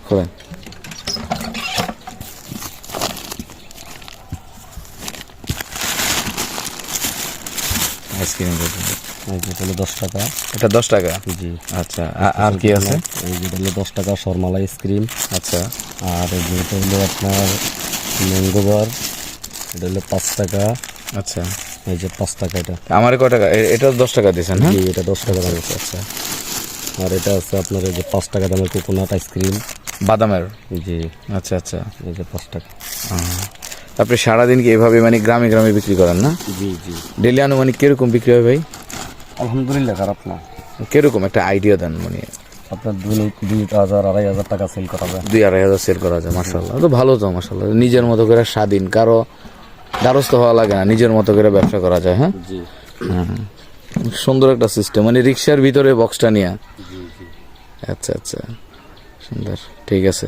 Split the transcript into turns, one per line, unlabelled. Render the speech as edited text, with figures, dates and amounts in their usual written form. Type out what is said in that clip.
খোলেন। আইসক্রিম
যেটা হলো 10 টাকা।
এটা 10 টাকা।
জি।
আচ্ছা, আর কি আছে?
এই যেটা হলো 10 টাকা শর্মালা আইসক্রিম।
আচ্ছা,
আর যেটা হলো আপনার ম্যাঙ্গো বার, এটা হলো 5 টাকা।
আচ্ছা,
এই যে 5 টাকা এটা।
আমার কয় টাকা? এটা 10 টাকা দিয়েছেন? হ্যাঁ,
জি, এটা 10 টাকা দাম।
আচ্ছা।
আর এটা আছে আপনার এই যে 5 টাকা দামের কোকোনাট আইসক্রিম
বাদামের?
জি।
আচ্ছা, আচ্ছা।
এই যে 5 টাকা।
আপনি সারাদিন কি এভাবে মানে গ্রামে গ্রামে বিক্রি করেন না?
জি জি।
ডেলি আনুমানিক কিরকম বিক্রি হয় ভাই?
আলহামদুলিল্লাহ খারাপ না।
কিরকম একটা আইডিয়া দেন, মানে
আপনার 2,000 2,500 টাকা সেল করা যায়।
2-2.5 সেল করা যায়? মাশাআল্লাহ, তো ভালো তো, মাশাআল্লাহ। নিজের মতো করে স্বাধীন, কারো দ্বারস্থ হওয়া লাগে না, নিজের মতো করে ব্যবসা করা যায়। হ্যাঁ,
জি।
সুন্দর একটা সিস্টেম, মানে রিক্সার ভিতরে বক্সটা নিয়ে।
জি জি।
আচ্ছা আচ্ছা, সুন্দর, ঠিক আছে।